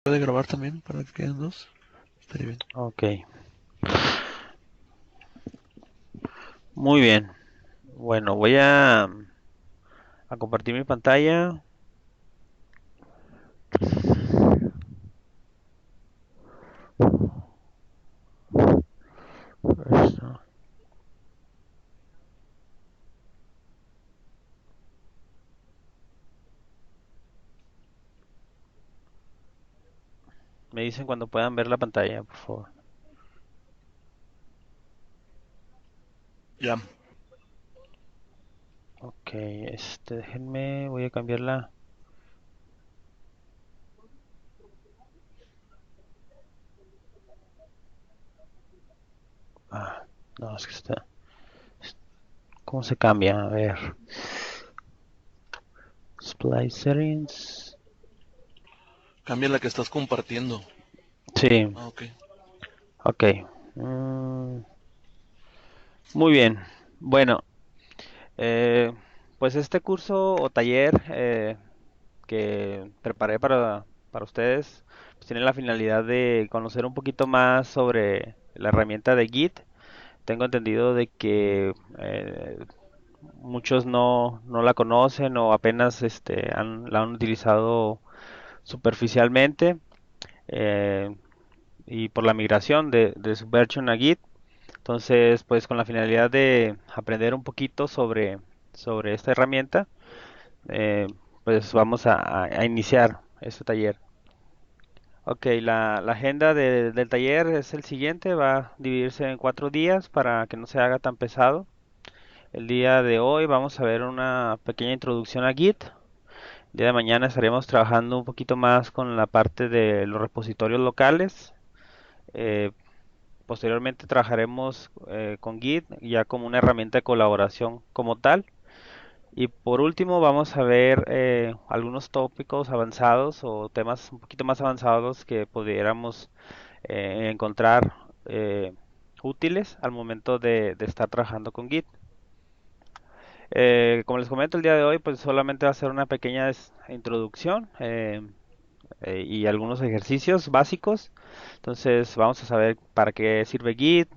¿Puede grabar también para que queden dos? Estaría bien. Ok, muy bien. Bueno, voy a compartir mi pantalla. Esto. Me dicen cuando puedan ver la pantalla, por favor. Ya. Ok, déjenme, voy a cambiarla. Ah, no, es que está. ¿Cómo se cambia? A ver. Splice settings. Cambia la que estás compartiendo. Sí, Ah, ok. ok. Mm, muy bien. Bueno, eh, pues este curso o taller que preparé para ustedes, pues tiene la finalidad de conocer un poquito más sobre la herramienta de Git. Tengo entendido de que muchos no la conocen o apenas la han utilizado superficialmente eh, y por la migración de Subversion a Git. Entonces, pues con la finalidad de aprender un poquito sobre esta herramienta, eh, pues vamos a iniciar este taller. Ok, la agenda del taller es el siguiente, va a dividirse en 4 días para que no se haga tan pesado. El día de hoy vamos a ver una pequeña introducción a Git. El día de mañana estaremos trabajando un poquito más con la parte de los repositorios locales. Eh, Posteriormente trabajaremos con Git ya como una herramienta de colaboración como tal. Y por último vamos a ver algunos tópicos avanzados o temas un poquito más avanzados que pudiéramos encontrar eh, útiles al momento de estar trabajando con Git. Como les comento el día de hoy, pues solamente va a ser una pequeña introducción y algunos ejercicios básicos. Entonces vamos a saber para qué sirve Git,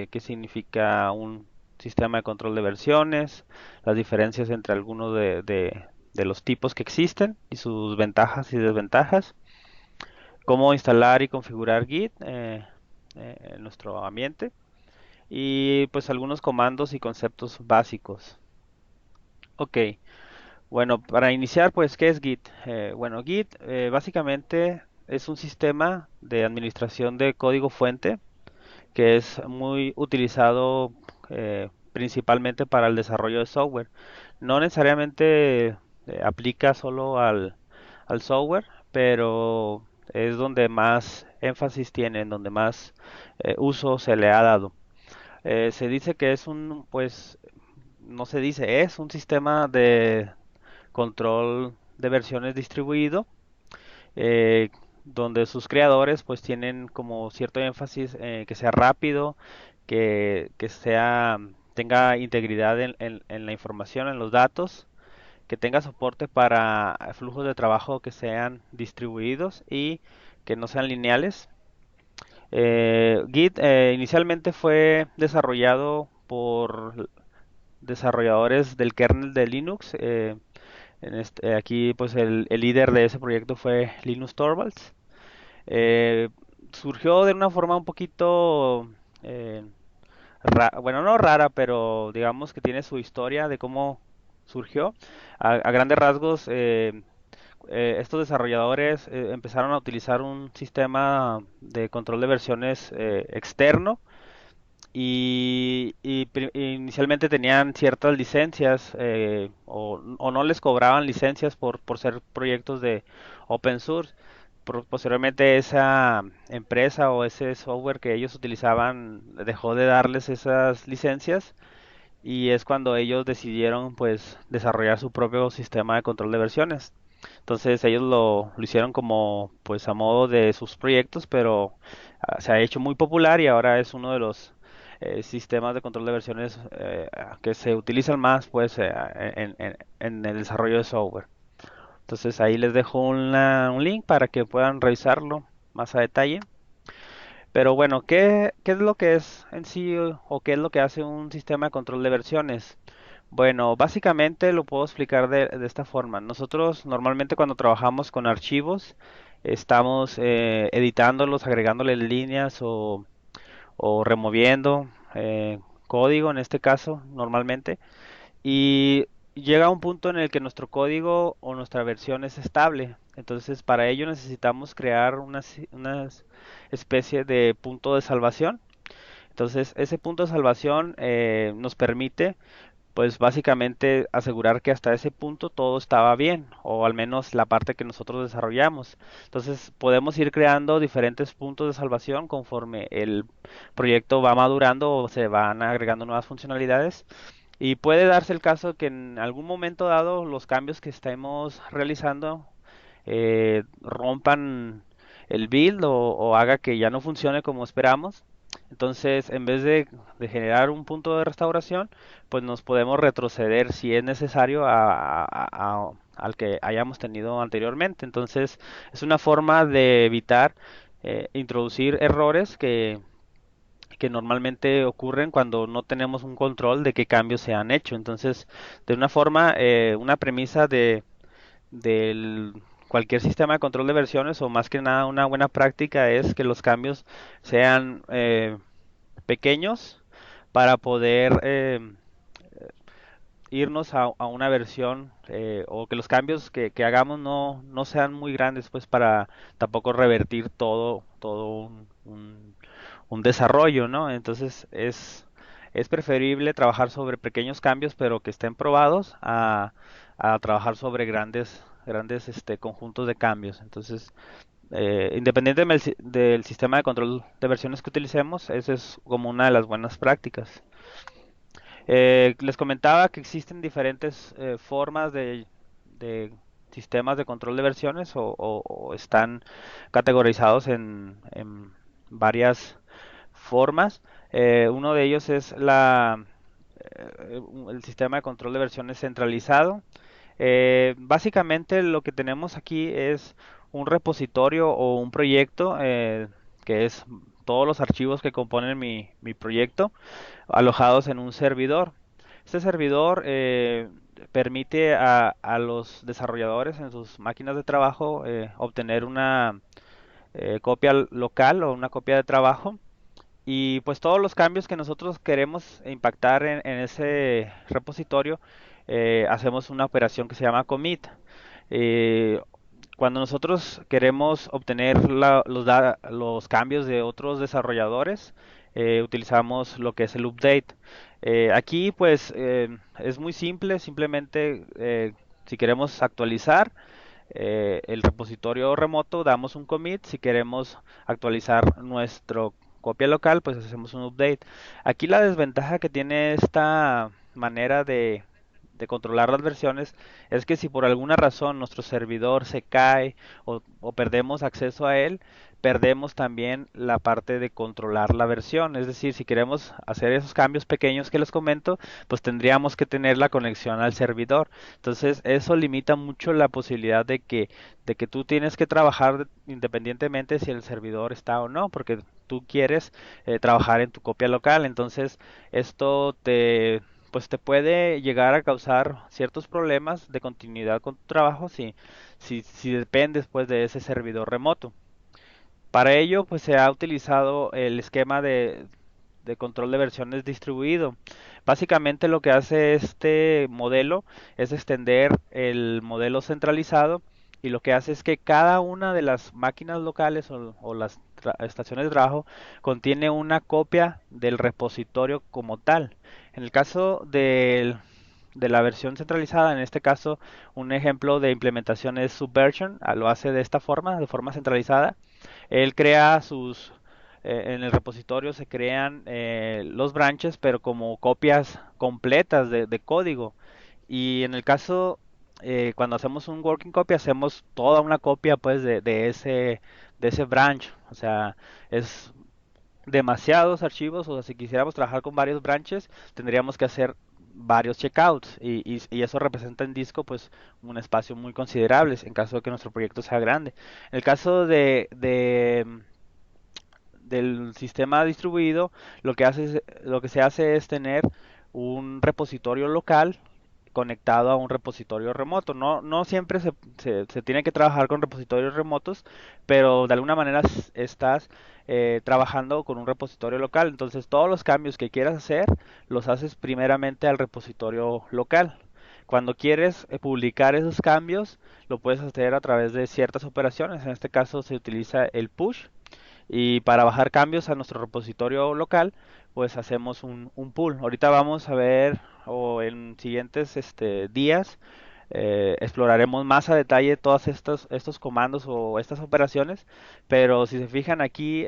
qué significa un sistema de control de versiones, las diferencias entre algunos de los tipos que existen y sus ventajas y desventajas, cómo instalar y configurar Git en nuestro ambiente y pues algunos comandos y conceptos básicos. Ok, bueno, para iniciar, pues, ¿qué es Git? Bueno, Git básicamente es un sistema de administración de código fuente que es muy utilizado principalmente para el desarrollo de software. No necesariamente aplica solo al software, pero es donde más énfasis tiene, en donde más uso se le ha dado. Se dice que es pues, no se dice, es un sistema de control de versiones distribuido, eh, donde sus creadores pues tienen como cierto énfasis que sea rápido, que tenga integridad en la información, en los datos, que tenga soporte para flujos de trabajo que sean distribuidos y que no sean lineales. Git inicialmente fue desarrollado por desarrolladores del kernel de Linux. Aquí pues el líder de ese proyecto fue Linus Torvalds. Eh, Surgió de una forma un poquito, eh, bueno, no rara, pero digamos que tiene su historia de cómo surgió. A grandes rasgos, estos desarrolladores empezaron a utilizar un sistema de control de versiones externo inicialmente tenían ciertas licencias o no les cobraban licencias por ser proyectos de open source. Posteriormente esa empresa o ese software que ellos utilizaban dejó de darles esas licencias y es cuando ellos decidieron pues desarrollar su propio sistema de control de versiones. Entonces ellos lo hicieron como pues a modo de sus proyectos, pero se ha hecho muy popular y ahora es uno de los sistemas de control de versiones que se utilizan más pues en el desarrollo de software. Entonces ahí les dejo un link para que puedan revisarlo más a detalle. Pero bueno, ¿qué es lo que es en sí o qué es lo que hace un sistema de control de versiones? Bueno, básicamente lo puedo explicar de esta forma. Nosotros normalmente cuando trabajamos con archivos estamos editándolos, agregándole líneas o removiendo código en este caso normalmente. Y llega un punto en el que nuestro código o nuestra versión es estable. Entonces, para ello necesitamos crear una especie de punto de salvación. Entonces, ese punto de salvación nos permite, pues básicamente asegurar que hasta ese punto todo estaba bien, o al menos la parte que nosotros desarrollamos. Entonces, podemos ir creando diferentes puntos de salvación conforme el proyecto va madurando o se van agregando nuevas funcionalidades. Y puede darse el caso que en algún momento dado los cambios que estemos realizando rompan el build o haga que ya no funcione como esperamos. Entonces, en vez de generar un punto de restauración, pues nos podemos retroceder si es necesario al que hayamos tenido anteriormente. Entonces, es una forma de evitar introducir errores que normalmente ocurren cuando no tenemos un control de qué cambios se han hecho. Entonces, de una forma, una premisa del cualquier sistema de control de versiones o más que nada una buena práctica es que los cambios sean pequeños para poder irnos a una versión o que los cambios que hagamos no sean muy grandes pues para tampoco revertir todo un desarrollo, ¿no? Entonces es preferible trabajar sobre pequeños cambios pero que estén probados a trabajar sobre grandes conjuntos de cambios. Entonces, independientemente del sistema de control de versiones que utilicemos, esa es como una de las buenas prácticas. Les comentaba que existen diferentes formas de sistemas de control de versiones o están categorizados en varias formas. Uno de ellos es el sistema de control de versiones centralizado. Básicamente lo que tenemos aquí es un repositorio o un proyecto que es todos los archivos que componen mi proyecto alojados en un servidor. Este servidor permite a los desarrolladores en sus máquinas de trabajo obtener una copia local o una copia de trabajo y pues todos los cambios que nosotros queremos impactar en ese repositorio, hacemos una operación que se llama commit. Eh, Cuando nosotros queremos obtener los cambios de otros desarrolladores, utilizamos lo que es el update. Aquí pues es muy simple, simplemente si queremos actualizar el repositorio remoto, damos un commit. Si queremos actualizar nuestro copia local, pues hacemos un update. Aquí la desventaja que tiene esta manera de controlar las versiones es que si por alguna razón nuestro servidor se cae o perdemos acceso a él, perdemos también la parte de controlar la versión. Es decir, si queremos hacer esos cambios pequeños que les comento, pues tendríamos que tener la conexión al servidor. Entonces, eso limita mucho la posibilidad de que tú tienes que trabajar independientemente si el servidor está o no, porque tú quieres trabajar en tu copia local. Entonces, esto pues te puede llegar a causar ciertos problemas de continuidad con tu trabajo si dependes pues de ese servidor remoto. Para ello, pues se ha utilizado el esquema de control de versiones distribuido. Básicamente lo que hace este modelo es extender el modelo centralizado y lo que hace es que cada una de las máquinas locales o las estaciones de trabajo contiene una copia del repositorio como tal. En el caso de la versión centralizada, en este caso un ejemplo de implementación es Subversion, lo hace de esta forma, de forma centralizada. Él crea en el repositorio se crean los branches, pero como copias completas de código. Y en el caso, cuando hacemos un working copy, hacemos toda una copia pues de ese branch. O sea, es demasiados archivos, o sea, si quisiéramos trabajar con varios branches, tendríamos que hacer varios checkouts y eso representa en disco pues un espacio muy considerable en caso de que nuestro proyecto sea grande. En el caso del sistema distribuido, lo que se hace es tener un repositorio local conectado a un repositorio remoto. No siempre se tiene que trabajar con repositorios remotos, pero de alguna manera estás trabajando con un repositorio local. Entonces todos los cambios que quieras hacer los haces primeramente al repositorio local. Cuando quieres publicar esos cambios, lo puedes hacer a través de ciertas operaciones. En este caso se utiliza el push y para bajar cambios a nuestro repositorio local, pues hacemos un pull. Ahorita vamos a ver, o en siguientes días, exploraremos más a detalle todos estos comandos o estas operaciones, pero si se fijan aquí,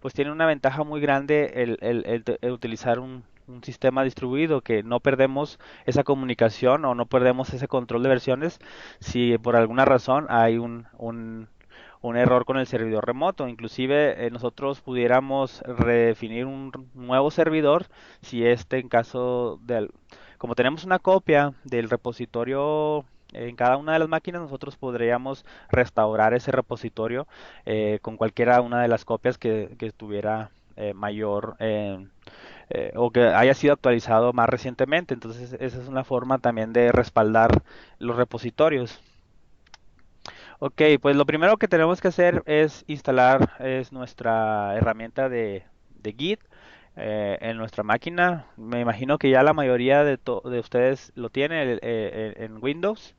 pues tiene una ventaja muy grande el utilizar un sistema distribuido, que no perdemos esa comunicación o no perdemos ese control de versiones si por alguna razón hay un error con el servidor remoto. Inclusive nosotros pudiéramos redefinir un nuevo servidor si en caso de, como tenemos una copia del repositorio en cada una de las máquinas, nosotros podríamos restaurar ese repositorio con cualquiera una de las copias que tuviera mayor o que haya sido actualizado más recientemente. Entonces, esa es una forma también de respaldar los repositorios. Ok, pues lo primero que tenemos que hacer es instalar nuestra herramienta de Git en nuestra máquina. Me imagino que ya la mayoría de ustedes lo tiene en Windows.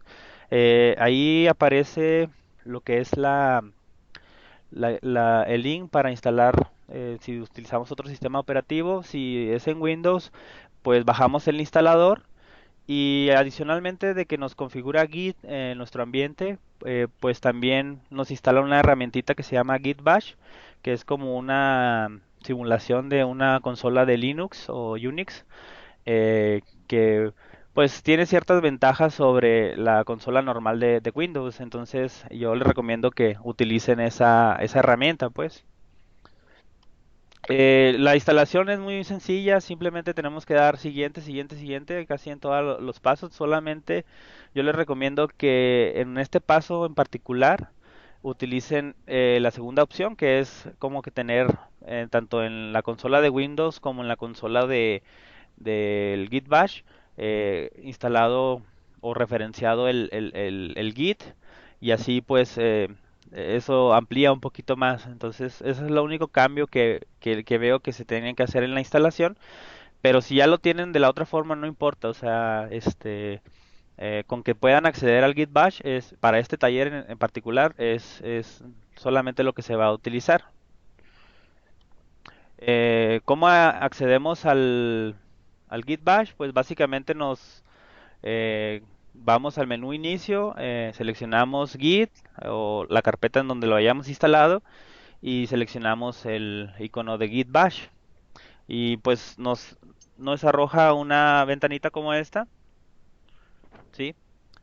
Ahí aparece lo que es el link para instalar si utilizamos otro sistema operativo. Si es en Windows, pues bajamos el instalador y adicionalmente de que nos configura Git en nuestro ambiente, pues también nos instala una herramientita que se llama Git Bash, que es como una simulación de una consola de Linux o Unix, que pues tiene ciertas ventajas sobre la consola normal de Windows. Entonces yo les recomiendo que utilicen esa herramienta, pues. La instalación es muy sencilla, simplemente tenemos que dar siguiente, siguiente, siguiente, casi en todos los pasos. Solamente yo les recomiendo que en este paso en particular utilicen la segunda opción, que es como que tener tanto en la consola de Windows como en la consola del Git Bash instalado o referenciado el Git, y así pues eso amplía un poquito más. Entonces ese es el único cambio que veo que se tienen que hacer en la instalación, pero si ya lo tienen de la otra forma no importa. O sea, con que puedan acceder al Git Bash para este taller en particular es solamente lo que se va a utilizar. ¿Cómo accedemos al Git Bash? Pues básicamente vamos al menú inicio, seleccionamos Git o la carpeta en donde lo hayamos instalado y seleccionamos el icono de Git Bash, y pues nos arroja una ventanita como esta, ¿sí?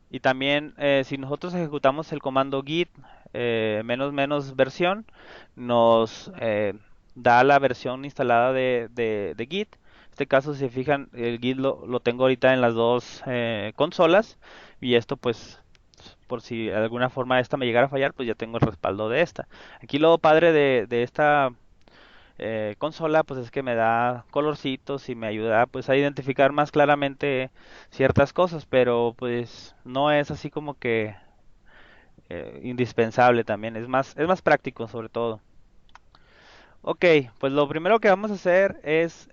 Y también si nosotros ejecutamos el comando git menos menos versión, nos da la versión instalada de Git. En este caso, si se fijan, el Git lo tengo ahorita en las dos consolas, y esto pues por si de alguna forma esta me llegara a fallar, pues ya tengo el respaldo de esta. Aquí lo padre de esta consola pues es que me da colorcitos y me ayuda pues a identificar más claramente ciertas cosas, pero pues no es así como que indispensable. También es más práctico sobre todo. Ok, pues lo primero que vamos a hacer es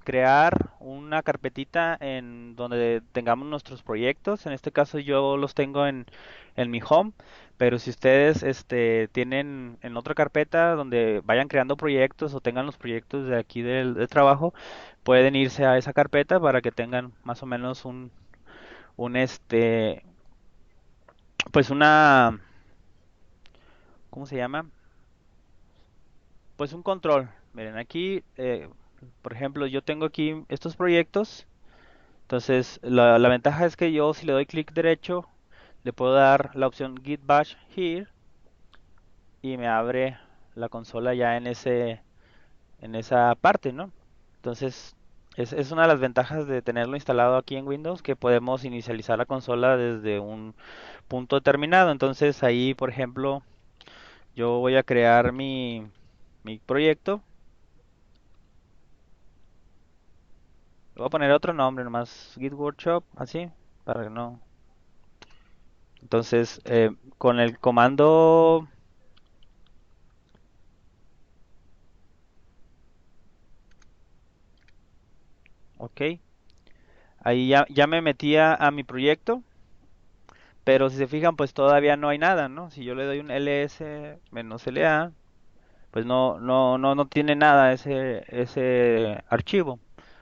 crear una carpetita en donde tengamos nuestros proyectos. En este caso yo los tengo en mi home, pero si ustedes tienen en otra carpeta donde vayan creando proyectos o tengan los proyectos de aquí del trabajo, pueden irse a esa carpeta para que tengan más o menos un pues ¿cómo se llama? Pues un control. Miren, aquí, por ejemplo, yo tengo aquí estos proyectos. Entonces, la ventaja es que yo si le doy clic derecho, le puedo dar la opción Git Bash Here y me abre la consola ya en esa parte, ¿no? Entonces, Es una de las ventajas de tenerlo instalado aquí en Windows, que podemos inicializar la consola desde un punto determinado. Entonces ahí, por ejemplo, yo voy a crear mi proyecto. Le voy a poner otro nombre nomás, Git Workshop, así, para que no. Entonces, con el comando, ok, ahí ya me metí a mi proyecto, pero si se fijan, pues todavía no hay nada, ¿no? Si yo le doy un ls-la, pues no tiene nada ese archivo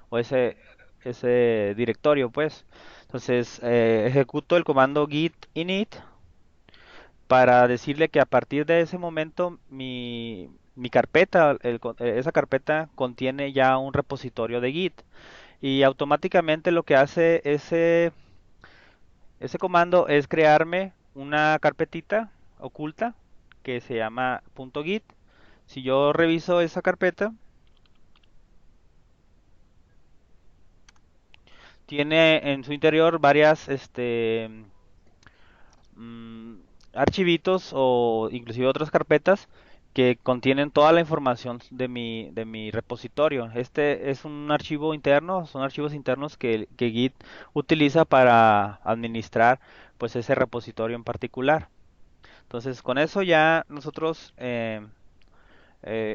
o ese directorio, pues. Entonces, ejecuto el comando git init para decirle que a partir de ese momento mi carpeta, esa carpeta contiene ya un repositorio de Git y automáticamente lo que hace ese comando es crearme una carpetita oculta que se llama .git. Si yo reviso esa carpeta, tiene en su interior varias mm, archivitos o inclusive otras carpetas que contienen toda la información de mi repositorio. Este es un archivo interno, son archivos internos que Git utiliza para administrar pues ese repositorio en particular. Entonces con eso ya nosotros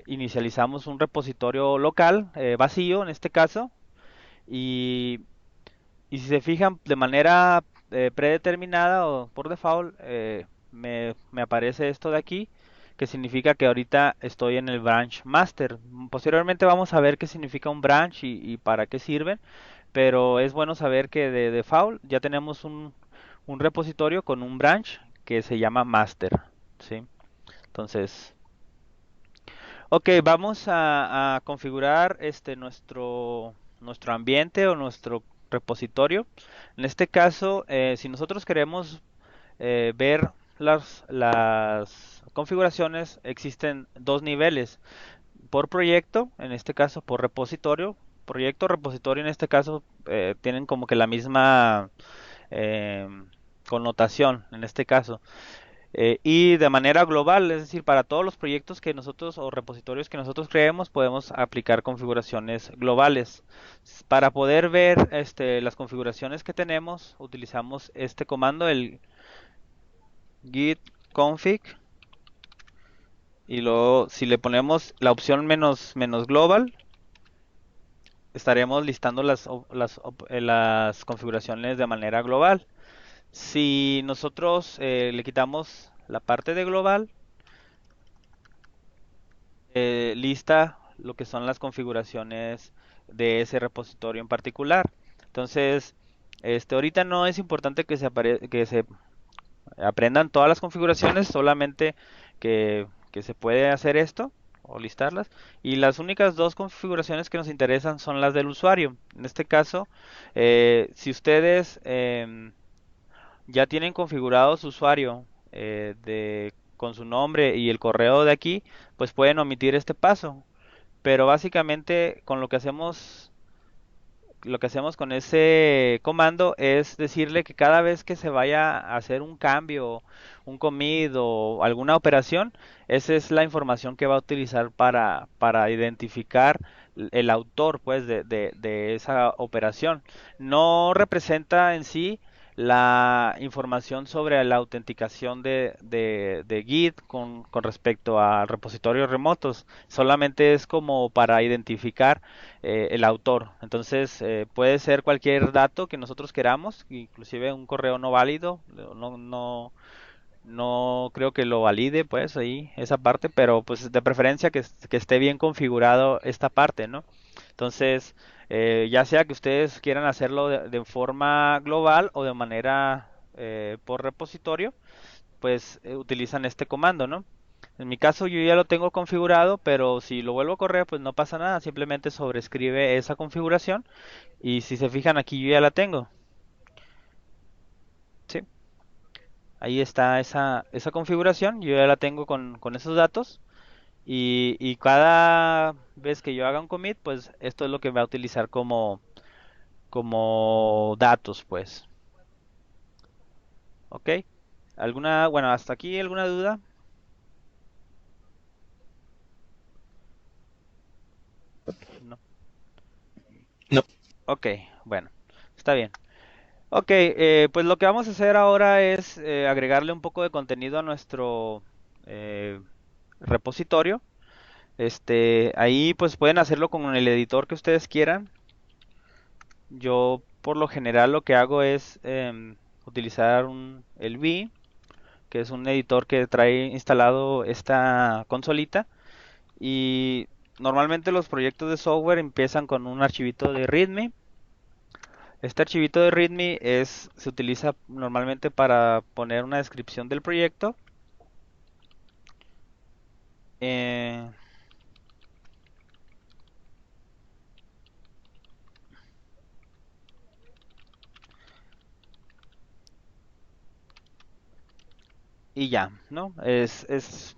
inicializamos un repositorio local, vacío en este caso, y y si se fijan de manera predeterminada o por default, me aparece esto de aquí, que significa que ahorita estoy en el branch master. Posteriormente vamos a ver qué significa un branch y para qué sirven, pero es bueno saber que de default ya tenemos un repositorio con un branch que se llama master, ¿sí? Entonces, ok, vamos a configurar nuestro ambiente o nuestro repositorio. En este caso, si nosotros queremos ver las configuraciones, existen dos niveles. Por proyecto, en este caso por repositorio. Proyecto, repositorio, en este caso tienen como que la misma eh, connotación, en este caso. Y de manera global, es decir, para todos los proyectos que nosotros o repositorios que nosotros creemos, podemos aplicar configuraciones globales. Para poder ver las configuraciones que tenemos, utilizamos este comando, el git config, y luego si le ponemos la opción menos global, estaremos listando las configuraciones de manera global. Si nosotros le quitamos la parte de global, lista lo que son las configuraciones de ese repositorio en particular. Entonces, ahorita no es importante que se aprendan todas las configuraciones, solamente que se puede hacer esto o listarlas. Y las únicas dos configuraciones que nos interesan son las del usuario. En este caso, si ustedes ya tienen configurado su usuario con su nombre y el correo de aquí, pues pueden omitir este paso. Pero básicamente con lo que hacemos con ese comando es decirle que cada vez que se vaya a hacer un cambio, un commit o alguna operación, esa es la información que va a utilizar para identificar el autor pues de esa operación. No representa en sí la información sobre la autenticación de Git con respecto a repositorios remotos. Solamente es como para identificar el autor. Entonces puede ser cualquier dato que nosotros queramos, inclusive un correo no válido. No creo que lo valide, pues ahí esa parte, pero pues de preferencia que esté bien configurado esta parte, ¿no? Entonces, ya sea que ustedes quieran hacerlo de forma global o de manera por repositorio, pues utilizan este comando, ¿no? En mi caso yo ya lo tengo configurado, pero si lo vuelvo a correr, pues no pasa nada, simplemente sobrescribe esa configuración y si se fijan aquí yo ya la tengo, ¿sí? Ahí está esa configuración, yo ya la tengo con esos datos y cada vez que yo haga un commit, pues esto es lo que va a utilizar como datos, pues. ¿Ok? Bueno, hasta aquí alguna duda? No. No. Ok, bueno, está bien. Ok, pues lo que vamos a hacer ahora es agregarle un poco de contenido a nuestro eh, repositorio. Ahí pues pueden hacerlo con el editor que ustedes quieran. Yo por lo general lo que hago es utilizar el V, que es un editor que trae instalado esta consolita. Y normalmente los proyectos de software empiezan con un archivito de README. Este archivito de README se utiliza normalmente para poner una descripción del proyecto. eh, y ya, ¿no? Es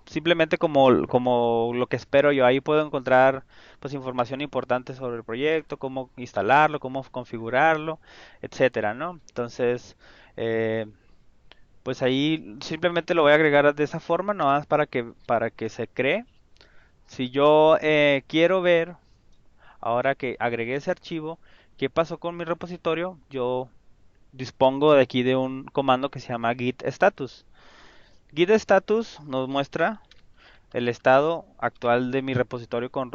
simplemente como lo que espero yo. Ahí puedo encontrar pues información importante sobre el proyecto, cómo instalarlo, cómo configurarlo, etcétera, ¿no? Entonces, eh, pues ahí simplemente lo voy a agregar de esa forma, no más para que se cree. Si yo quiero ver, ahora que agregué ese archivo, qué pasó con mi repositorio, yo dispongo de aquí de un comando que se llama git status. Git status nos muestra el estado actual de mi repositorio con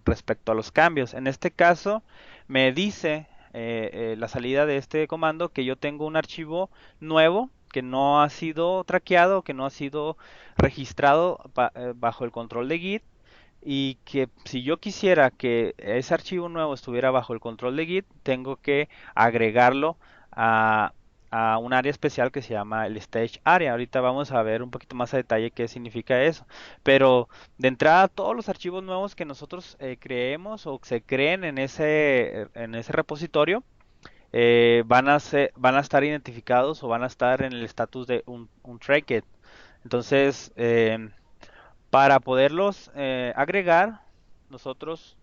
respecto a los cambios. En este caso, me dice la salida de este comando que yo tengo un archivo nuevo que no ha sido traqueado, que no ha sido registrado bajo el control de Git y que si yo quisiera que ese archivo nuevo estuviera bajo el control de Git, tengo que agregarlo a, a un área especial que se llama el stage area. Ahorita vamos a ver un poquito más a detalle qué significa eso. Pero de entrada, todos los archivos nuevos que nosotros creemos o se creen en ese repositorio, van a estar identificados o van a estar en el estatus de un tracked. Entonces, para poderlos agregar, nosotros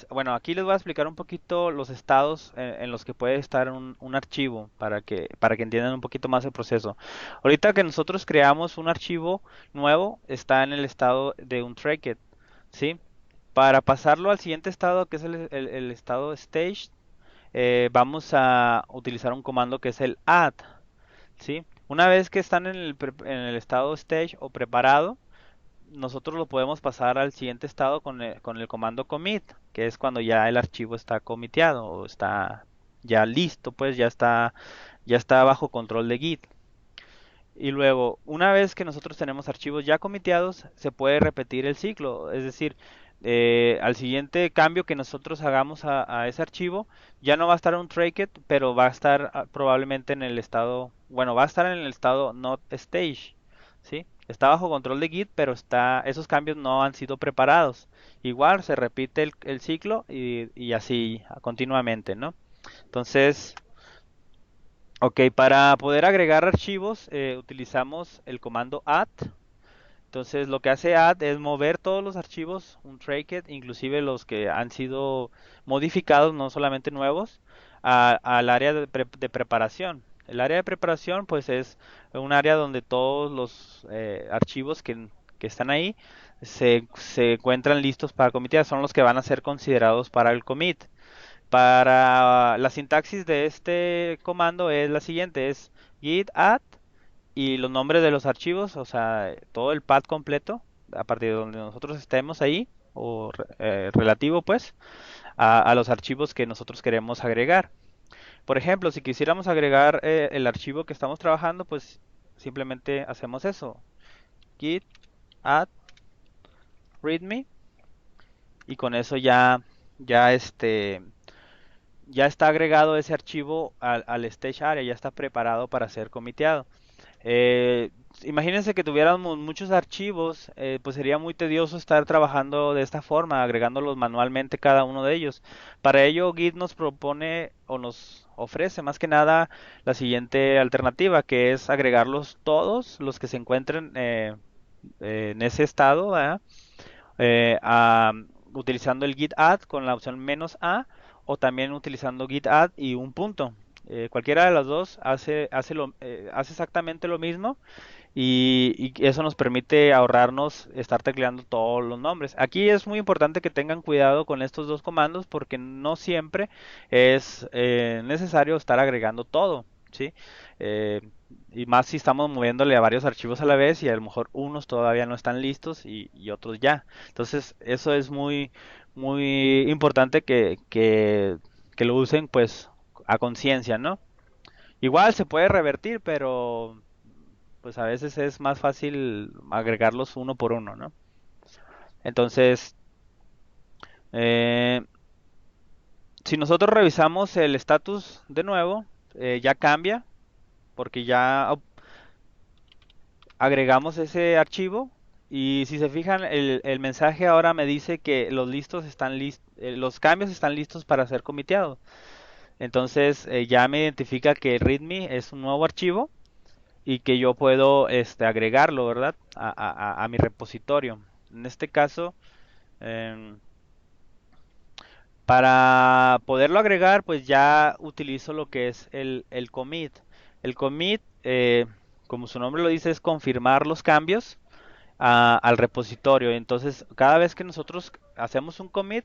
bueno, aquí les voy a explicar un poquito los estados en los que puede estar un archivo para que entiendan un poquito más el proceso. Ahorita que nosotros creamos un archivo nuevo, está en el estado de un tracked, ¿sí? Para pasarlo al siguiente estado, que es el estado stage, vamos a utilizar un comando que es el add, ¿sí? Una vez que están en el estado stage o preparado, nosotros lo podemos pasar al siguiente estado con el comando commit, que es cuando ya el archivo está comiteado o está ya listo, pues ya está bajo control de Git. Y luego, una vez que nosotros tenemos archivos ya comiteados, se puede repetir el ciclo, es decir, al siguiente cambio que nosotros hagamos a ese archivo, ya no va a estar un tracked, pero va a estar probablemente en el estado, bueno, va a estar en el estado not stage, ¿sí? Está bajo control de Git, pero esos cambios no han sido preparados. Igual se repite el ciclo y así continuamente, ¿no? Entonces, ok, para poder agregar archivos utilizamos el comando add. Entonces lo que hace add es mover todos los archivos, un tracked, inclusive los que han sido modificados, no solamente nuevos, al área de preparación. El área de preparación pues es un área donde todos los archivos que están ahí se encuentran listos para comitear, son los que van a ser considerados para el commit. Para la sintaxis de este comando es la siguiente, es git add y los nombres de los archivos, o sea, todo el path completo, a partir de donde nosotros estemos ahí, o relativo pues, a los archivos que nosotros queremos agregar. Por ejemplo, si quisiéramos agregar el archivo que estamos trabajando, pues simplemente hacemos eso, git add readme, y con eso ya está agregado ese archivo al stage area, ya está preparado para ser comiteado. Eh, Imagínense que tuviéramos muchos archivos, pues sería muy tedioso estar trabajando de esta forma, agregándolos manualmente cada uno de ellos. Para ello, Git nos propone o nos ofrece más que nada la siguiente alternativa, que es agregarlos todos los que se encuentren. en ese estado, ¿verdad? Eh, a- Utilizando el git add con la opción "-a", o también utilizando git add y un punto. Cualquiera de las dos hace exactamente lo mismo, y eso nos permite ahorrarnos estar tecleando todos los nombres. Aquí es muy importante que tengan cuidado con estos dos comandos porque no siempre es necesario estar agregando todo, ¿sí? Eh, y más si estamos moviéndole a varios archivos a la vez y a lo mejor unos todavía no están listos y otros ya. Entonces, eso es muy importante que lo usen pues a conciencia, ¿no? Igual se puede revertir, pero pues a veces es más fácil agregarlos uno por uno, ¿no? Entonces, eh, si nosotros revisamos el status de nuevo, ya cambia porque ya agregamos ese archivo, y si se fijan el mensaje ahora me dice que los cambios están listos para ser comiteados. Entonces ya me identifica que el README es un nuevo archivo y que yo puedo agregarlo, ¿verdad? A mi repositorio. En este caso, em, para poderlo agregar, pues ya utilizo lo que es el commit. El commit, como su nombre lo dice, es confirmar los cambios al repositorio. Entonces, cada vez que nosotros hacemos un commit,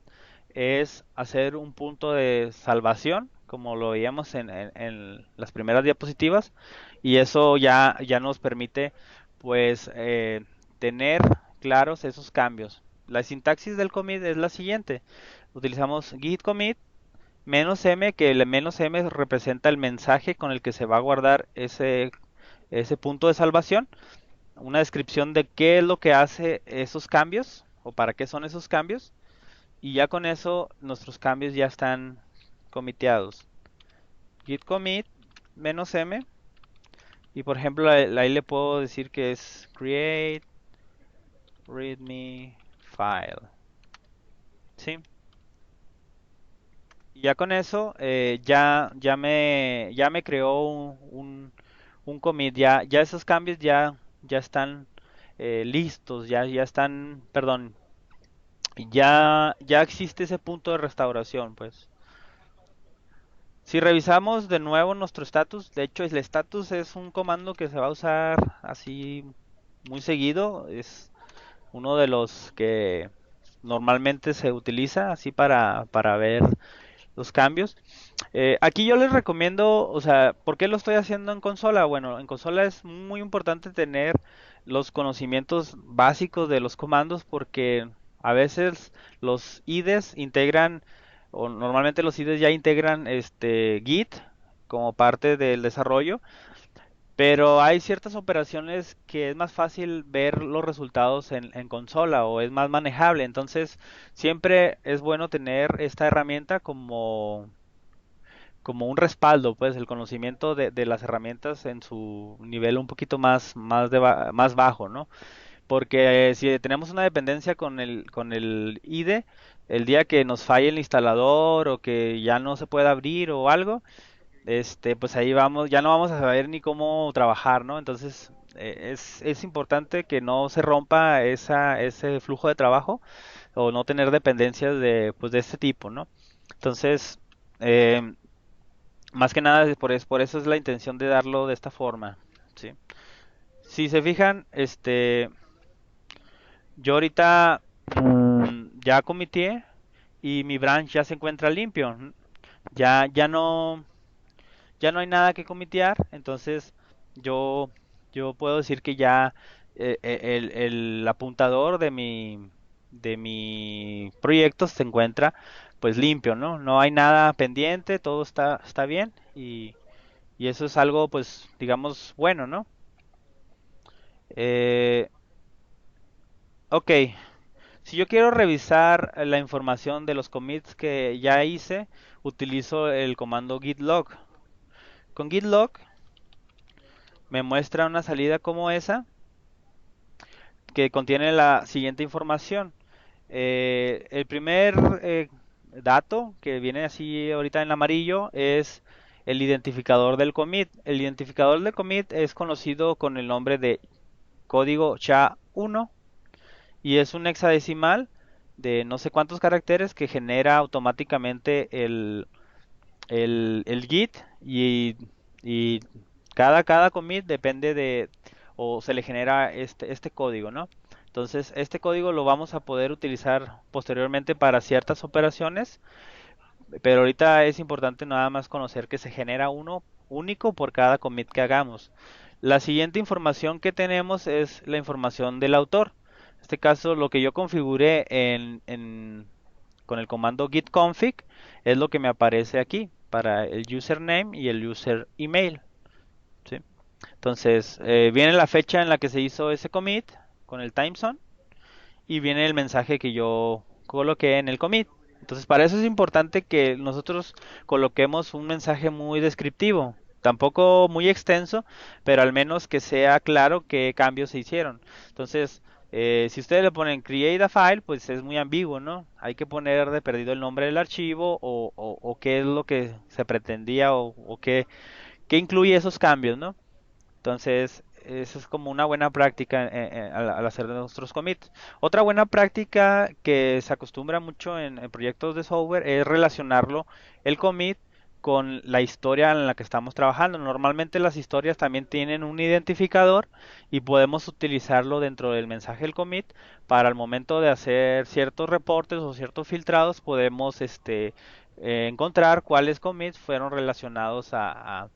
es hacer un punto de salvación, como lo veíamos en las primeras diapositivas, y eso ya nos permite, pues, tener claros esos cambios. La sintaxis del commit es la siguiente. Utilizamos git commit -m, que el -m representa el mensaje con el que se va a guardar ese punto de salvación, una descripción de qué es lo que hace esos cambios o para qué son esos cambios, y ya con eso nuestros cambios ya están comiteados. Git commit -m, y por ejemplo ahí le puedo decir que es create readme file, ¿sí? Y ya con eso ya me creó un commit, ya esos cambios ya están listos, ya están, perdón, ya existe ese punto de restauración, pues. Si revisamos de nuevo nuestro status, de hecho el status es un comando que se va a usar así muy seguido, es uno de los que normalmente se utiliza así para ver los cambios. Aquí yo les recomiendo, o sea, ¿por qué lo estoy haciendo en consola? Bueno, en consola es muy importante tener los conocimientos básicos de los comandos, porque a veces los IDEs integran, o normalmente los IDEs ya integran Git como parte del desarrollo, pero hay ciertas operaciones que es más fácil ver los resultados en consola o es más manejable. Entonces, siempre es bueno tener esta herramienta como un respaldo, pues el conocimiento de las herramientas en su nivel un poquito más bajo, ¿no? Porque si tenemos una dependencia con el IDE, el día que nos falle el instalador o que ya no se pueda abrir o algo, pues ahí vamos, ya no vamos a saber ni cómo trabajar, ¿no? Entonces, es importante que no se rompa ese flujo de trabajo o no tener dependencias pues, de este tipo, ¿no? Entonces, eh, más que nada, por eso es la intención de darlo de esta forma, ¿sí? Si se fijan, yo ahorita ya comité y mi branch ya se encuentra limpio. Ya, ya no hay nada que comitear, entonces yo, yo puedo decir que ya el apuntador de mi proyecto se encuentra pues limpio, ¿no? No hay nada pendiente, todo está bien, y eso es algo pues digamos bueno, ¿no? Eh, ok, si yo quiero revisar la información de los commits que ya hice, utilizo el comando git log. Con git log me muestra una salida como esa, que contiene la siguiente información. El primer dato que viene así ahorita en amarillo es el identificador del commit. El identificador del commit es conocido con el nombre de código uno y es un hexadecimal de no sé cuántos caracteres que genera automáticamente el Git y cada commit depende de, o se le genera este código, ¿no? Entonces, este código lo vamos a poder utilizar posteriormente para ciertas operaciones, pero ahorita es importante nada más conocer que se genera uno único por cada commit que hagamos. La siguiente información que tenemos es la información del autor. En este caso, lo que yo configuré con el comando git config es lo que me aparece aquí para el username y el user email. ¿Sí? Entonces, viene la fecha en la que se hizo ese commit con el timezone y viene el mensaje que yo coloqué en el commit. Entonces, para eso es importante que nosotros coloquemos un mensaje muy descriptivo, tampoco muy extenso, pero al menos que sea claro qué cambios se hicieron. Entonces, si ustedes le ponen create a file, pues es muy ambiguo, ¿no? Hay que poner de perdido el nombre del archivo o qué es lo que se pretendía o qué incluye esos cambios, ¿no? Entonces, eso es como una buena práctica al hacer nuestros commits. Otra buena práctica que se acostumbra mucho en proyectos de software es relacionarlo, el commit, con la historia en la que estamos trabajando. Normalmente las historias también tienen un identificador y podemos utilizarlo dentro del mensaje del commit para el momento de hacer ciertos reportes o ciertos filtrados, podemos encontrar cuáles commits fueron relacionados a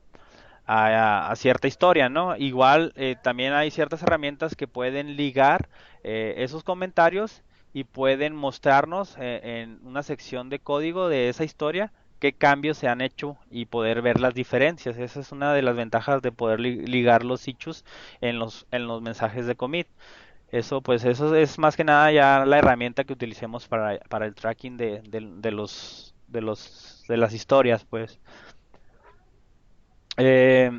cierta historia, ¿no? Igual también hay ciertas herramientas que pueden ligar esos comentarios y pueden mostrarnos en una sección de código de esa historia qué cambios se han hecho y poder ver las diferencias. Esa es una de las ventajas de poder ligar los issues en los mensajes de commit. Eso, pues, eso es más que nada ya la herramienta que utilicemos para el tracking de las historias, pues. Eh,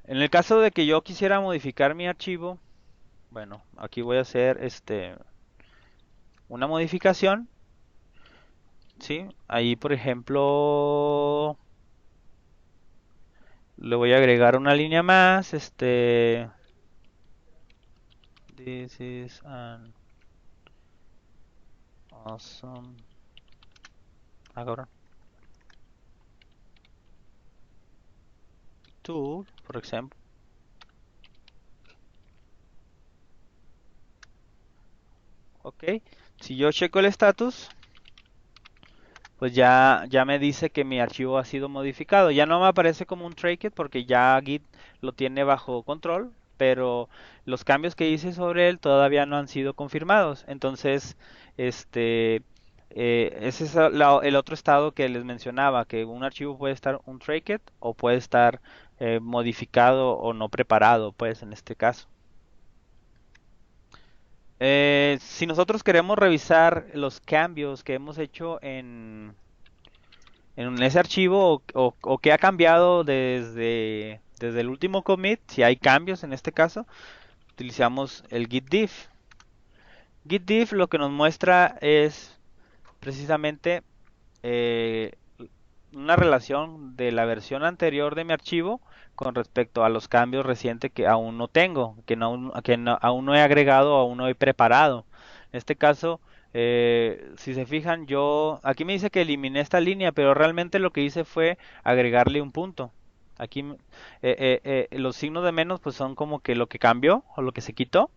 En el caso de que yo quisiera modificar mi archivo, bueno, aquí voy a hacer una modificación, ¿sí? Ahí, por ejemplo, le voy a agregar una línea más, this is an awesome ahora, tool, por ejemplo. Ok, si yo checo el status, pues ya me dice que mi archivo ha sido modificado. Ya no me aparece como un tracket porque ya Git lo tiene bajo control, pero los cambios que hice sobre él todavía no han sido confirmados. Entonces, este, ese es el otro estado que les mencionaba, que un archivo puede estar un tracket o puede estar modificado o no preparado, pues en este caso. Si nosotros queremos revisar los cambios que hemos hecho en ese archivo o qué ha cambiado desde el último commit, si hay cambios en este caso, utilizamos el git diff. Git diff lo que nos muestra es precisamente eh, una relación de la versión anterior de mi archivo con respecto a los cambios recientes que aún no tengo, aún no he agregado, aún no he preparado. En este caso, si se fijan, yo aquí me dice que eliminé esta línea, pero realmente lo que hice fue agregarle un punto. Aquí los signos de menos pues son como que lo que cambió o lo que se quitó.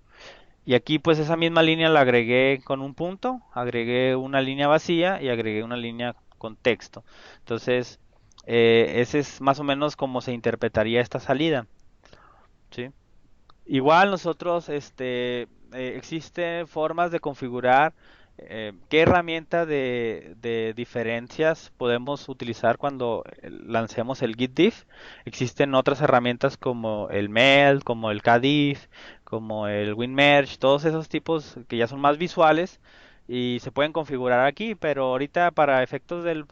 Y aquí pues esa misma línea la agregué con un punto, agregué una línea vacía y agregué una línea con texto. Entonces, ese es más o menos como se interpretaría esta salida, ¿sí? Igual nosotros, existen formas de configurar qué herramienta de diferencias podemos utilizar cuando lancemos el git diff. Existen otras herramientas como el meld, como el kdiff, como el winmerge, todos esos tipos que ya son más visuales y se pueden configurar aquí, pero ahorita para efectos del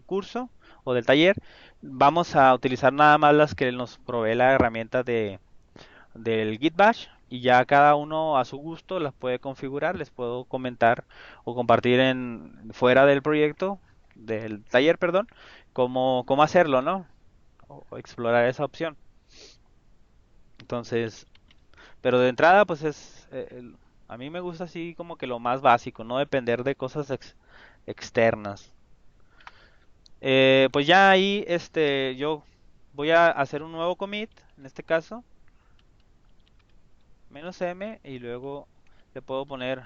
curso o del taller vamos a utilizar nada más las que nos provee la herramienta del Git Bash y ya cada uno a su gusto las puede configurar, les puedo comentar o compartir fuera del proyecto, del taller, perdón, cómo hacerlo, ¿no? O explorar esa opción. Entonces, Pero de entrada, pues a mí me gusta así como que lo más básico, no depender de cosas externas. Pues ya ahí, yo voy a hacer un nuevo commit, en este caso, "-m", y luego le puedo poner,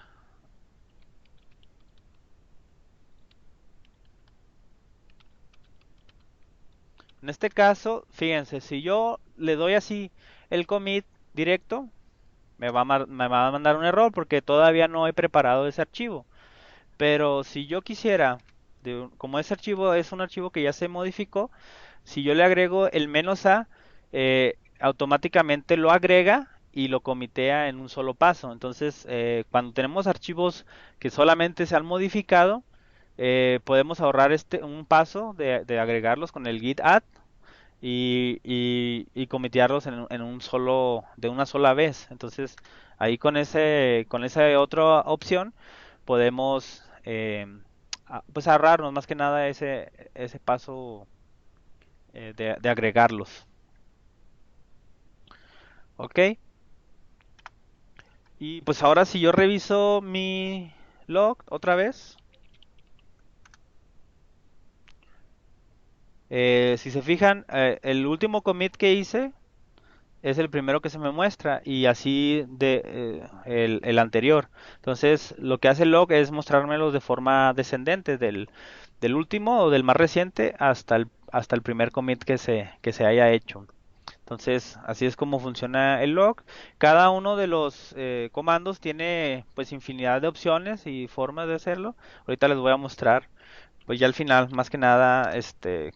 en este caso, fíjense, si yo le doy así el commit directo, me va a mandar un error porque todavía no he preparado ese archivo. Pero si yo quisiera, como ese archivo es un archivo que ya se modificó, si yo le agrego el "-a", automáticamente lo agrega y lo comitea en un solo paso. Entonces, cuando tenemos archivos que solamente se han modificado, podemos ahorrar un paso de agregarlos con el git add y comitearlos en un solo, de una sola vez. Entonces, ahí con esa otra opción podemos pues ahorrarnos más que nada ese paso de agregarlos. ¿Ok? Y pues ahora si yo reviso mi log otra vez, si se fijan, el último commit que hice es el primero que se me muestra y así el anterior. Entonces, lo que hace el log es mostrármelos de forma descendente del último o del más reciente hasta el primer commit que se haya hecho. Entonces, así es como funciona el log. Cada uno de los comandos tiene pues infinidad de opciones y formas de hacerlo. Ahorita les voy a mostrar pues ya al final, más que nada,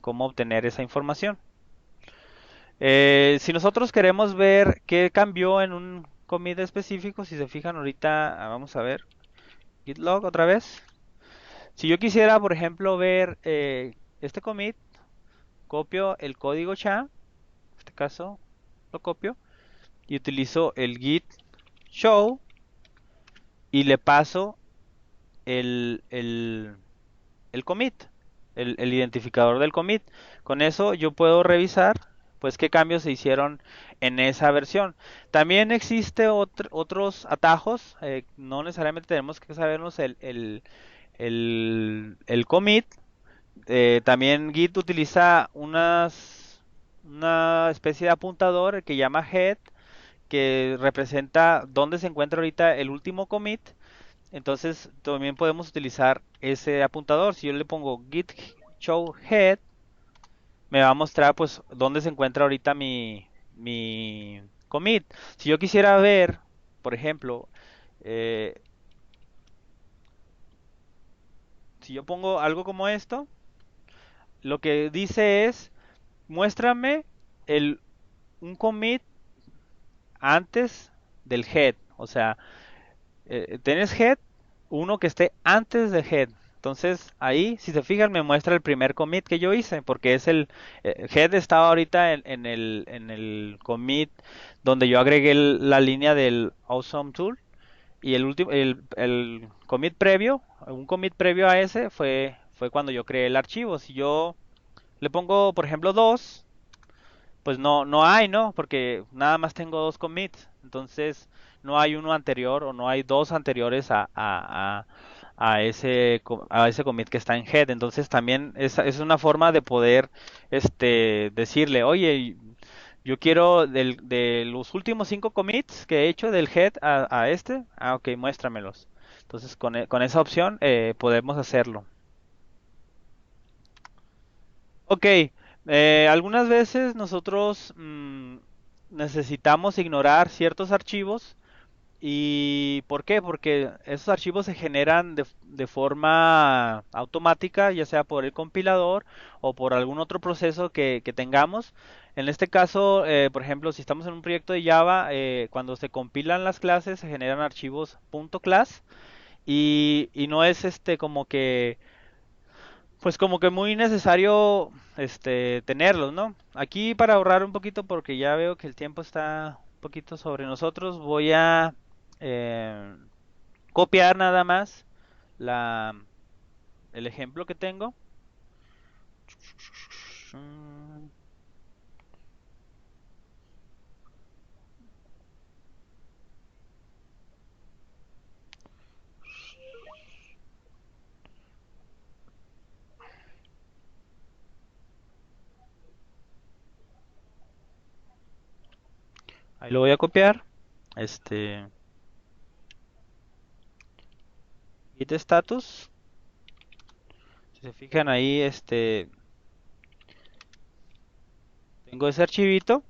cómo obtener esa información. Si nosotros queremos ver qué cambió en un commit específico, si se fijan ahorita, vamos a ver, git log otra vez. Si yo quisiera, por ejemplo, ver este commit, copio el código SHA, en este caso lo copio, y utilizo el git show y le paso el, el, el commit, el identificador del commit. Con eso yo puedo revisar pues qué cambios se hicieron en esa versión. También existe otros atajos, no necesariamente tenemos que sabernos el commit. También Git utiliza una especie de apuntador que llama head, que representa dónde se encuentra ahorita el último commit. Entonces también podemos utilizar ese apuntador. Si yo le pongo git show head, me va a mostrar pues dónde se encuentra ahorita mi commit. Si yo quisiera ver, por ejemplo, eh, si yo pongo algo como esto, lo que dice es, muéstrame el, un commit antes del head. O sea, tienes head, uno que esté antes de head. Entonces ahí, si se fijan, me muestra el primer commit que yo hice, porque es head estaba ahorita en el commit donde yo agregué la línea del Awesome Tool y el último, el commit previo, un commit previo a ese fue cuando yo creé el archivo. Si yo le pongo, por ejemplo, 2, pues no hay, ¿no? Porque nada más tengo dos commits. Entonces no hay uno anterior o no hay dos anteriores a ese commit que está en head. Entonces también es una forma de poder decirle, oye, yo quiero de los últimos 5 commits que he hecho del head a este. Ah, ok, muéstramelos. Entonces con esa opción podemos hacerlo. Ok, algunas veces nosotros necesitamos ignorar ciertos archivos. ¿Y por qué? Porque esos archivos se generan de forma automática, ya sea por el compilador o por algún otro proceso que tengamos. En este caso, por ejemplo, si estamos en un proyecto de Java, cuando se compilan las clases se generan archivos .class y no es como que pues como que muy necesario tenerlos, ¿no? Aquí para ahorrar un poquito porque ya veo que el tiempo está un poquito sobre nosotros, voy a eh, copiar nada más la el ejemplo que tengo. Ahí lo voy a copiar. Este, git status. Si se fijan ahí, tengo ese archivito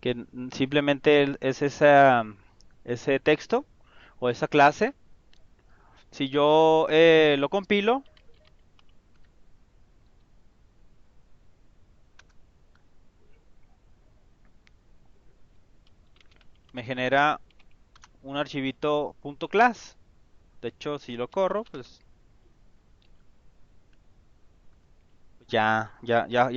que simplemente es ese texto o esa clase. Si yo lo compilo, me genera un archivito .class. De hecho, si lo corro, pues ya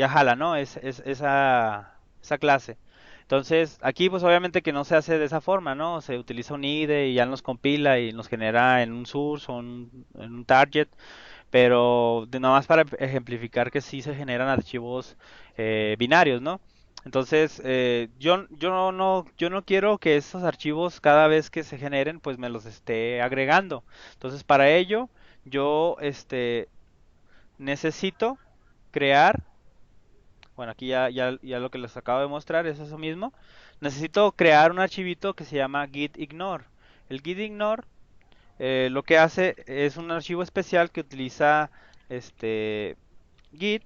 jala, ¿no? Es esa clase. Entonces, aquí pues obviamente que no se hace de esa forma, ¿no? Se utiliza un IDE y ya nos compila y nos genera en un source o en un target, pero nada más para ejemplificar que sí se generan archivos binarios, ¿no? Entonces, yo no quiero que esos archivos cada vez que se generen, pues me los esté agregando. Entonces, para ello, yo necesito crear, bueno, aquí ya lo que les acabo de mostrar es eso mismo. Necesito crear un archivito que se llama git ignore. El git ignore lo que hace es un archivo especial que utiliza Git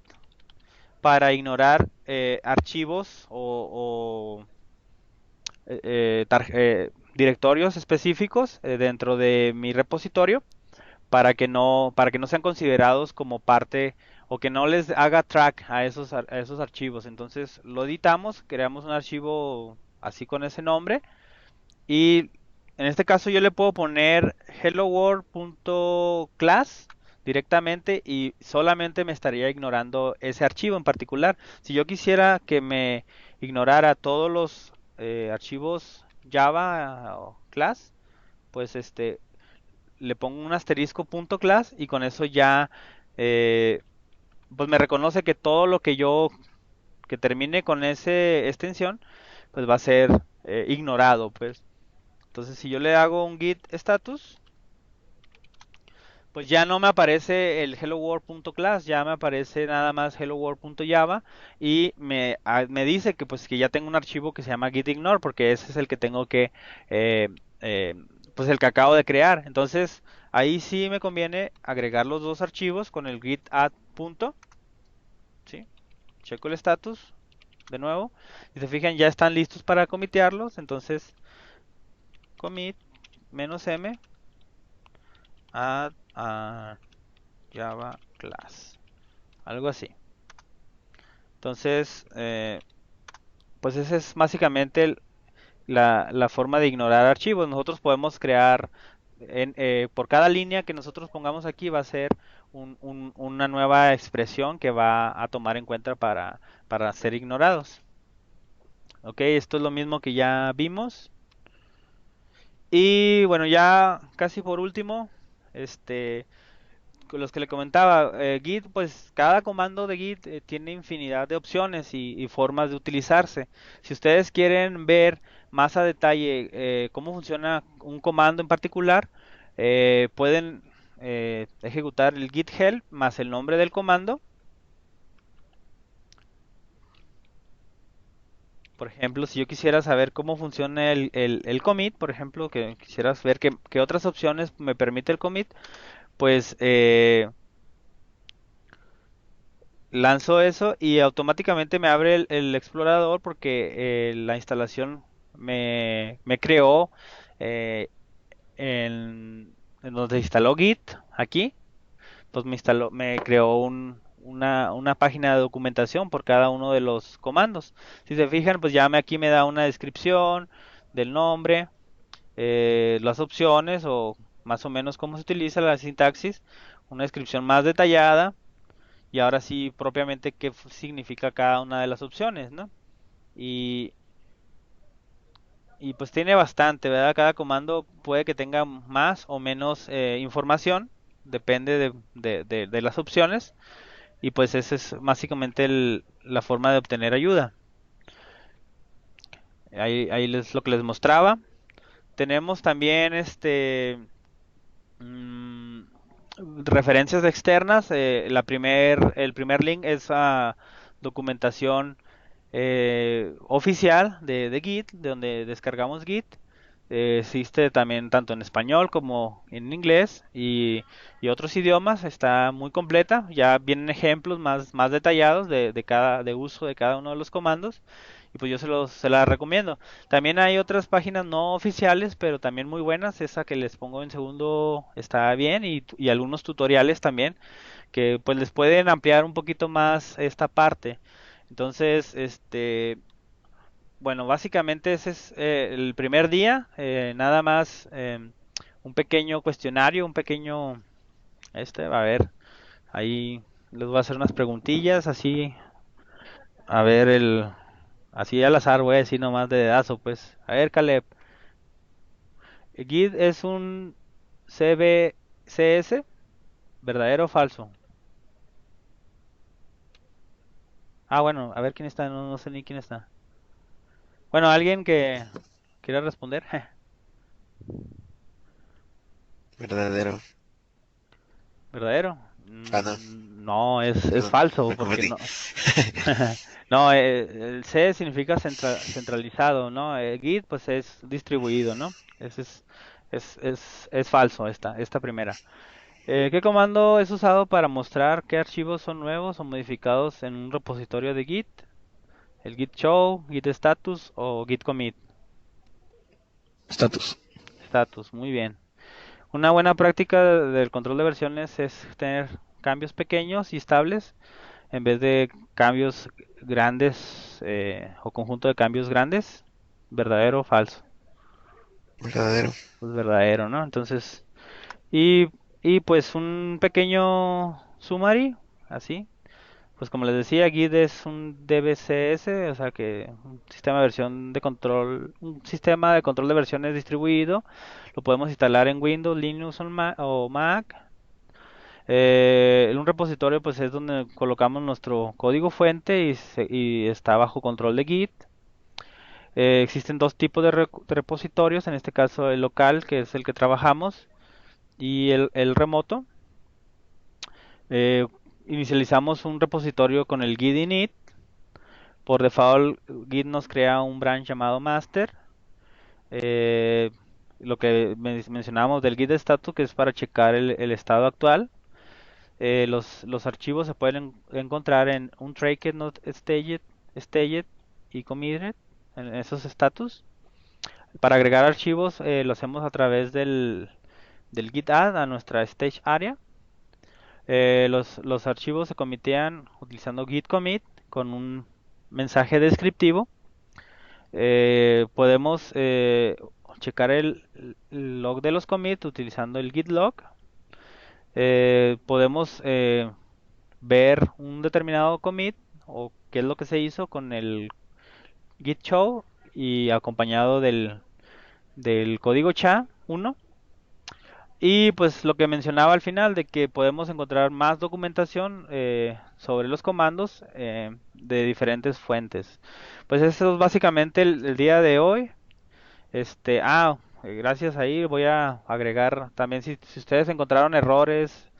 para ignorar archivos directorios específicos dentro de mi repositorio para que no sean considerados como parte o que no les haga track a esos archivos. Entonces lo editamos, creamos un archivo así con ese nombre y en este caso yo le puedo poner hello world.class directamente y solamente me estaría ignorando ese archivo en particular. Si yo quisiera que me ignorara todos los archivos Java o class, pues le pongo un asterisco punto class y con eso ya eh, pues me reconoce que todo lo que yo que termine con ese extensión pues va a ser ignorado, pues. Entonces, si yo le hago un git status, pues ya no me aparece el hello world.class, ya me aparece nada más hello world.java y me dice que pues que ya tengo un archivo que se llama git ignore porque ese es el que tengo que eh, eh, pues el que acabo de crear. Entonces, ahí sí me conviene agregar los dos archivos con el git add punto, ¿sí? Checo el status de nuevo. Si se fijan, ya están listos para comitearlos. Entonces, commit "-m add a Java class", algo así. Entonces, pues esa es básicamente la forma de ignorar archivos. Nosotros podemos crear, por cada línea que nosotros pongamos aquí va a ser una nueva expresión que va a tomar en cuenta para ser ignorados. Ok, esto es lo mismo que ya vimos. Y bueno, ya casi por último, este, los que le comentaba, Git, pues cada comando de Git tiene infinidad de opciones y formas de utilizarse. Si ustedes quieren ver más a detalle cómo funciona un comando en particular, pueden ejecutar el git help más el nombre del comando. Por ejemplo, si yo quisiera saber cómo funciona el commit, por ejemplo, que quisieras ver qué otras opciones me permite el commit, pues lanzo eso y automáticamente me abre el explorador porque la instalación me creó eh, en donde se instaló Git aquí, pues me creó una página de documentación por cada uno de los comandos. Si se fijan, pues aquí me da una descripción del nombre, las opciones o más o menos cómo se utiliza la sintaxis, una descripción más detallada y ahora sí propiamente qué significa cada una de las opciones, ¿no? Y, y pues tiene bastante, ¿verdad? Cada comando puede que tenga más o menos información, depende de las opciones y pues esa es básicamente la forma de obtener ayuda. Ahí es lo que les mostraba. Tenemos también mm, referencias externas. El primer link es a documentación oficial de Git, de donde descargamos Git. Existe también tanto en español como en inglés y otros idiomas. Está muy completa. Ya vienen ejemplos más detallados de uso de cada uno de los comandos. Y pues yo se la recomiendo. También hay otras páginas no oficiales, pero también muy buenas. Esa que les pongo en segundo está bien y algunos tutoriales también que pues les pueden ampliar un poquito más esta parte. Entonces, bueno, básicamente ese es el primer día, nada más un pequeño cuestionario, a ver, ahí les voy a hacer unas preguntillas, así, a ver así al azar voy a decir nomás de dedazo, pues, a ver, Caleb, Git es un CBCS, ¿verdadero o falso? Ah, bueno, a ver quién está, no sé ni quién está. Bueno, alguien que quiera responder. Verdadero. ¿Verdadero? Ah, no, No, es perdón, falso, me porque confundí. no. No, el C significa centralizado, ¿no? Git, pues es distribuido, ¿no? Ese es falso esta primera. ¿Qué comando es usado para mostrar qué archivos son nuevos o modificados en un repositorio de Git? ¿El git show, git status o git commit? Status. Status, muy bien. Una buena práctica del control de versiones es tener cambios pequeños y estables en vez de cambios grandes o conjunto de cambios grandes. ¿Verdadero o falso? Verdadero. Pues verdadero, ¿no? Entonces, y, y pues un pequeño summary, así. Pues como les decía, Git es un DBCS, o sea que un sistema de control de versiones distribuido. Lo podemos instalar en Windows, Linux o Mac. En un repositorio pues es donde colocamos nuestro código fuente y está bajo control de Git. Existen dos tipos de repositorios, en este caso el local, que es el que trabajamos, y el remoto. Eh, Inicializamos un repositorio con el git init. Por default, Git nos crea un branch llamado master. Eh, lo que mencionamos del Git status, que es para checar el estado actual. Los archivos se pueden encontrar en un tracked, not staged y committed, en esos status. Para agregar archivos lo hacemos a través del git add a nuestra stage area. Los archivos se comitean utilizando git commit con un mensaje descriptivo. Podemos checar el log de los commits utilizando el git log. Podemos ver un determinado commit o qué es lo que se hizo con el git show y acompañado del código SHA-1. Y pues lo que mencionaba al final de que podemos encontrar más documentación sobre los comandos de diferentes fuentes. Pues eso es básicamente el día de hoy. Gracias ahí. Voy a agregar también si ustedes encontraron errores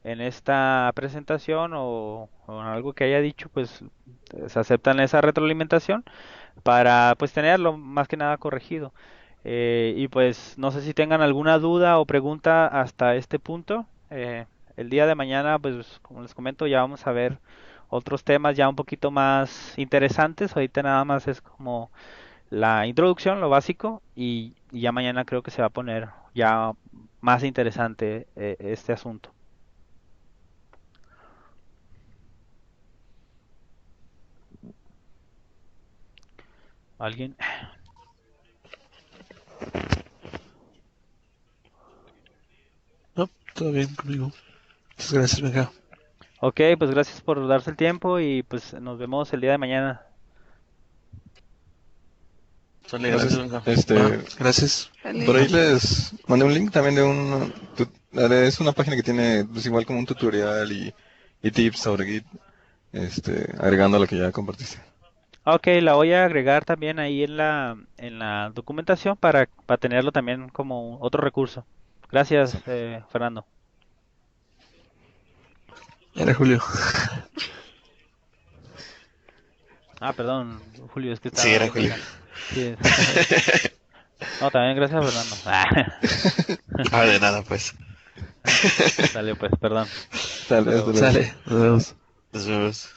en esta presentación o en algo que haya dicho, pues se aceptan esa retroalimentación para pues tenerlo más que nada corregido. Y pues no sé si tengan alguna duda o pregunta hasta este punto. El día de mañana, pues como les comento, ya vamos a ver otros temas ya un poquito más interesantes. Ahorita nada más es como la introducción, lo básico, y ya mañana creo que se va a poner ya más interesante este asunto. ¿Alguien? No, todo bien conmigo. Muchas gracias, venga. Ok, pues gracias por darse el tiempo y pues nos vemos el día de mañana. Sale, gracias, Gracias. venga. Gracias. Vale. Por ahí les mandé un link también de es una página que tiene pues igual como un tutorial y tips sobre Git, agregando a lo que ya compartiste. Ok, la voy a agregar también ahí en la documentación para tenerlo también como otro recurso. Gracias, Fernando. Era Julio. Ah, perdón, Julio, es que estaba Sí, era viendo Julio. acá. Sí, es- No, también gracias, Fernando. Ah, de nada, pues. Salió pues, perdón. Hasta Sale, hasta luego. luego. Sale, nos vemos. Nos vemos.